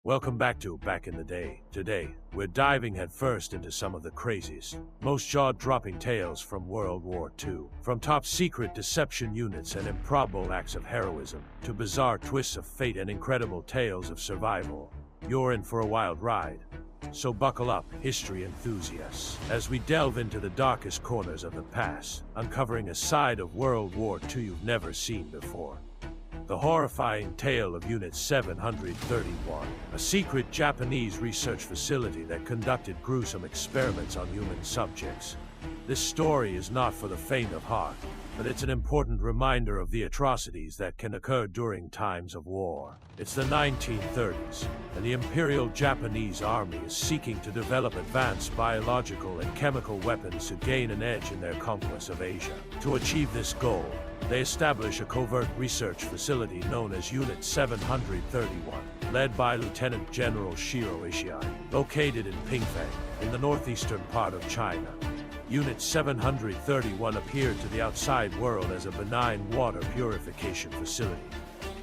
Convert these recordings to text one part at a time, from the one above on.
Welcome back to Back in the Day. Today, we're diving headfirst into some of the craziest, most jaw-dropping tales from World War II. From top-secret deception units and improbable acts of heroism, to bizarre twists of fate and incredible tales of survival, you're in for a wild ride. So buckle up, history enthusiasts, as we delve into the darkest corners of the past, uncovering a side of World War II you've never seen before. The horrifying tale of Unit 731, a secret Japanese research facility that conducted gruesome experiments on human subjects. This story is not for the faint of heart, but it's an important reminder of the atrocities that can occur during times of war. It's the 1930s, and the Imperial Japanese Army is seeking to develop advanced biological and chemical weapons to gain an edge in their conquest of Asia. To achieve this goal, they establish a covert research facility known as Unit 731, led by Lieutenant General Shiro Ishii, located in Pingfeng, in the northeastern part of China. Unit 731 appeared to the outside world as a benign water purification facility.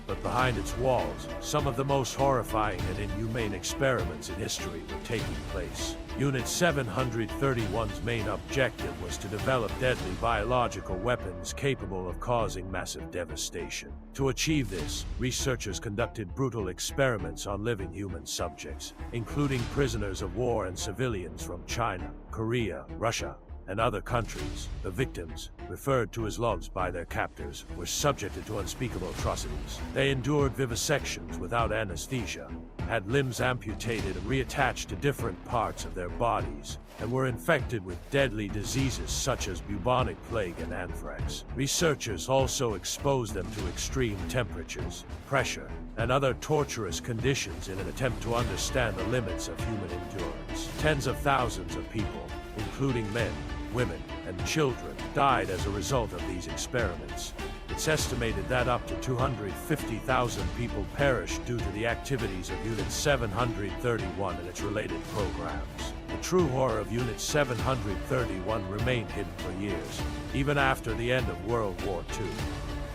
But behind its walls, some of the most horrifying and inhumane experiments in history were taking place. Unit 731's main objective was to develop deadly biological weapons capable of causing massive devastation. To achieve this, researchers conducted brutal experiments on living human subjects, including prisoners of war and civilians from China, Korea, Russia, and other countries. The victims, referred to as logs by their captors, were subjected to unspeakable atrocities. They endured vivisections without anesthesia, had limbs amputated and reattached to different parts of their bodies, and were infected with deadly diseases such as bubonic plague and anthrax. Researchers also exposed them to extreme temperatures, pressure, and other torturous conditions in an attempt to understand the limits of human endurance. Tens of thousands of people, including men, women, and children, died as a result of these experiments. It's estimated that up to 250,000 people perished due to the activities of Unit 731 and its related programs. The true horror of Unit 731 remained hidden for years, even after the end of World War II.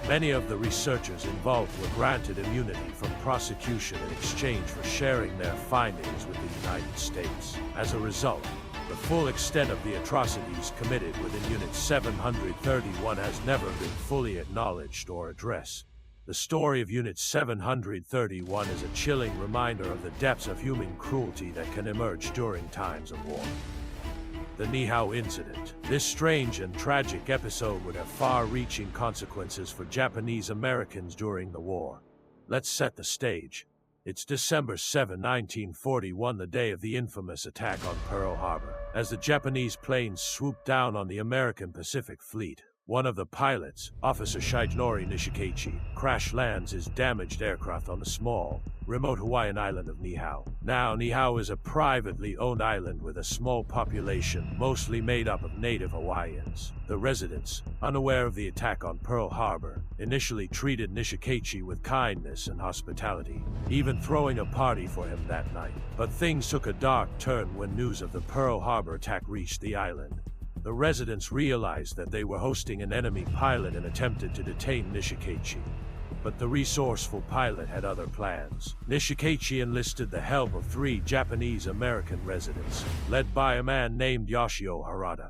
Many of the researchers involved were granted immunity from prosecution in exchange for sharing their findings with the United States. As a result, the full extent of the atrocities committed within Unit 731 has never been fully acknowledged or addressed. The story of Unit 731 is a chilling reminder of the depths of human cruelty that can emerge during times of war. The Niihau Incident. This strange and tragic episode would have far-reaching consequences for Japanese Americans during the war. Let's set the stage. It's December 7, 1941, the day of the infamous attack on Pearl Harbor. As the Japanese planes swooped down on the American Pacific Fleet, one of the pilots, Officer Shigenori Nishikaichi, crash-lands his damaged aircraft on the small, remote Hawaiian island of Niihau. Now, Niihau is a privately owned island with a small population, mostly made up of native Hawaiians. The residents, unaware of the attack on Pearl Harbor, initially treated Nishikaichi with kindness and hospitality, even throwing a party for him that night. But things took a dark turn when news of the Pearl Harbor attack reached the island. The residents realized that they were hosting an enemy pilot and attempted to detain Nishikaichi. But the resourceful pilot had other plans. Nishikaichi enlisted the help of 3 Japanese-American residents, led by a man named Yoshio Harada.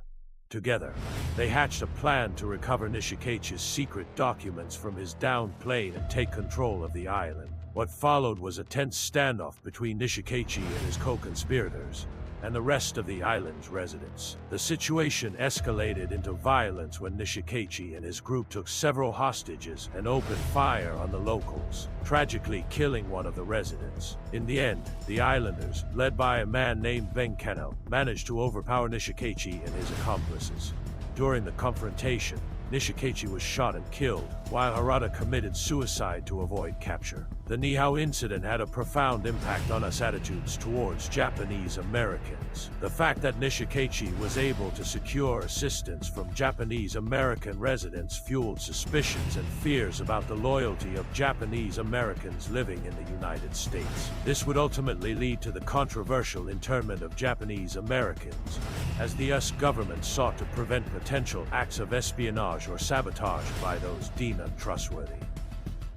Together, they hatched a plan to recover Nishikaichi's secret documents from his downed plane and take control of the island. What followed was a tense standoff between Nishikaichi and his co-conspirators, and the rest of the island's residents. The situation escalated into violence when Nishikaichi and his group took several hostages and opened fire on the locals, tragically killing one of the residents. In the end, the islanders, led by a man named Benkeno, managed to overpower Nishikaichi and his accomplices. During the confrontation, Nishikaichi was shot and killed, while Harada committed suicide to avoid capture. The Niihau Incident had a profound impact on us attitudes towards Japanese Americans. The fact that Nishikaichi was able to secure assistance from Japanese American residents fueled suspicions and fears about the loyalty of Japanese Americans living in the United States. This would ultimately lead to the controversial internment of Japanese Americans, as the US government sought to prevent potential acts of espionage or sabotage by those deemed untrustworthy.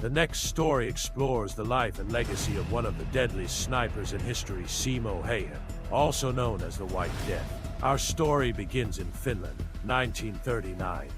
The next story explores the life and legacy of one of the deadliest snipers in history, Simo Hayha, also known as the White Death. Our story begins in Finland, 1939.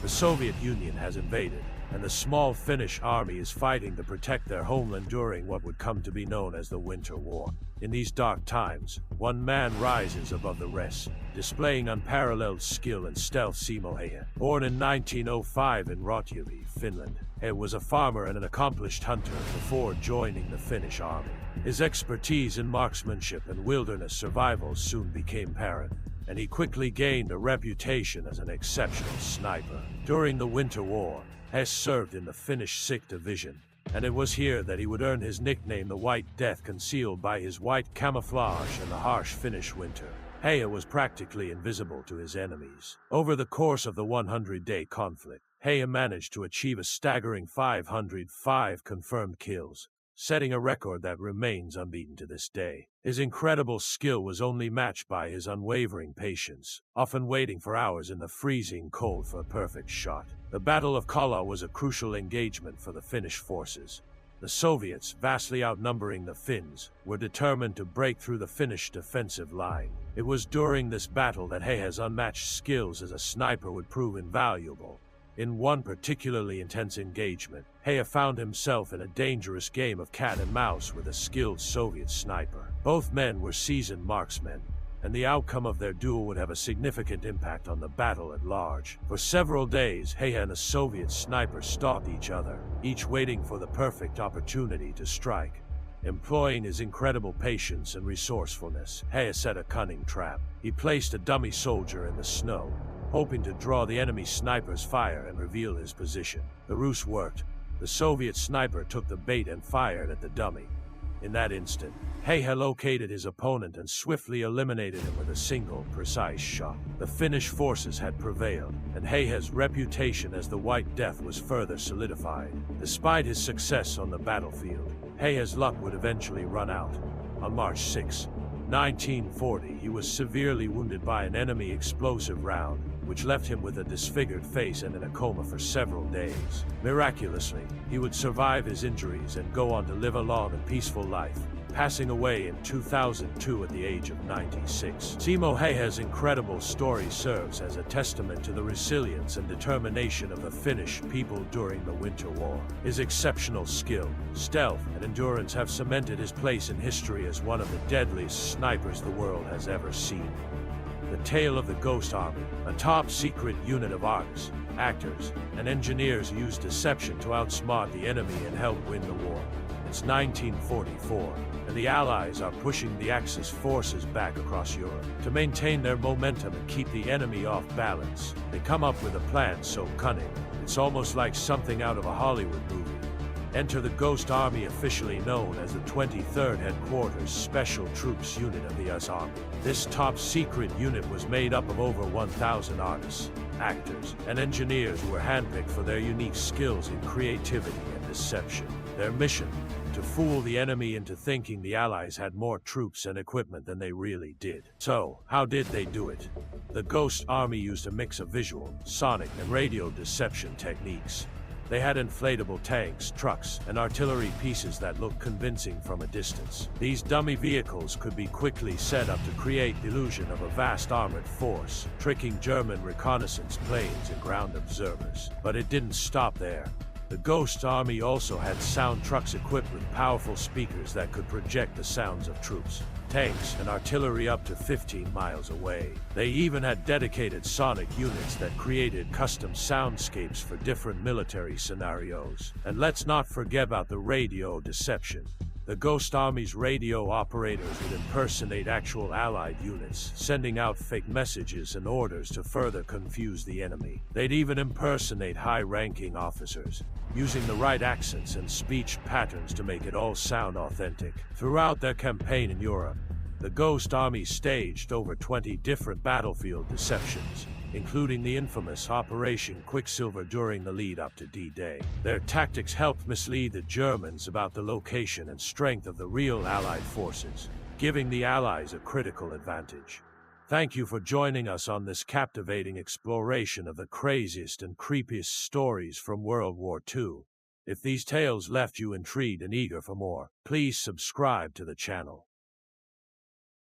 The Soviet Union has invaded, and the small Finnish army is fighting to protect their homeland during what would come to be known as the Winter War. In these dark times, one man rises above the rest, displaying unparalleled skill and stealth. Simo Hayha, born in 1905 in Rottjärvi, Finland, he was a farmer and an accomplished hunter before joining the Finnish army. His expertise in marksmanship and wilderness survival soon became apparent, and he quickly gained a reputation as an exceptional sniper. During the Winter War, he served in the Finnish 6th Division, and it was here that he would earn his nickname the White Death, concealed by his white camouflage and the harsh Finnish winter. Hayha was practically invisible to his enemies. Over the course of the 100-day conflict, Hayha managed to achieve a staggering 505 confirmed kills, setting a record that remains unbeaten to this day. His incredible skill was only matched by his unwavering patience, often waiting for hours in the freezing cold for a perfect shot. The Battle of Kala was a crucial engagement for the Finnish forces. The Soviets, vastly outnumbering the Finns, were determined to break through the Finnish defensive line. It was during this battle that Hayha's unmatched skills as a sniper would prove invaluable. In one particularly intense engagement, Hayha found himself in a dangerous game of cat and mouse with a skilled Soviet sniper. Both men were seasoned marksmen, and the outcome of their duel would have a significant impact on the battle at large. For several days, Hayha and a Soviet sniper stalked each other, each waiting for the perfect opportunity to strike. Employing his incredible patience and resourcefulness, Hayha set a cunning trap. He placed a dummy soldier in the snow, hoping to draw the enemy sniper's fire and reveal his position. The ruse worked. The Soviet sniper took the bait and fired at the dummy. In that instant, Hayha located his opponent and swiftly eliminated him with a single, precise shot. The Finnish forces had prevailed, and Hayha's reputation as the White Death was further solidified. Despite his success on the battlefield, Hayha's luck would eventually run out. On March 6, 1940, he was severely wounded by an enemy explosive round, which left him with a disfigured face and in a coma for several days. Miraculously, he would survive his injuries and go on to live a long and peaceful life, passing away in 2002 at the age of 96. Simo Hayha's incredible story serves as a testament to the resilience and determination of the Finnish people during the Winter War. His exceptional skill, stealth, and endurance have cemented his place in history as one of the deadliest snipers the world has ever seen. The tale of the Ghost Army, a top-secret unit of artists, actors, and engineers used deception to outsmart the enemy and help win the war. It's 1944, and the Allies are pushing the Axis forces back across Europe. To maintain their momentum and keep the enemy off balance, they come up with a plan so cunning, it's almost like something out of a Hollywood movie. Enter the Ghost Army, officially known as the 23rd Headquarters Special Troops Unit of the US Army. This top-secret unit was made up of over 1,000 artists, actors, and engineers who were handpicked for their unique skills in creativity and deception. Their mission: to fool the enemy into thinking the Allies had more troops and equipment than they really did. So, how did they do it? The Ghost Army used a mix of visual, sonic, and radio deception techniques. They had inflatable tanks, trucks, and artillery pieces that looked convincing from a distance. These dummy vehicles could be quickly set up to create the illusion of a vast armored force, tricking German reconnaissance planes and ground observers. But it didn't stop there. The Ghost Army also had sound trucks equipped with powerful speakers that could project the sounds of troops, tanks, and artillery up to 15 miles away. They even had dedicated sonic units that created custom soundscapes for different military scenarios. And let's not forget about the radio deception. The Ghost Army's radio operators would impersonate actual Allied units, sending out fake messages and orders to further confuse the enemy. They'd even impersonate high-ranking officers, using the right accents and speech patterns to make it all sound authentic. Throughout their campaign in Europe, the Ghost Army staged over 20 different battlefield deceptions, including the infamous Operation Quicksilver during the lead-up to D-Day. Their tactics helped mislead the Germans about the location and strength of the real Allied forces, giving the Allies a critical advantage. Thank you for joining us on this captivating exploration of the craziest and creepiest stories from World War II. If these tales left you intrigued and eager for more, please subscribe to the channel.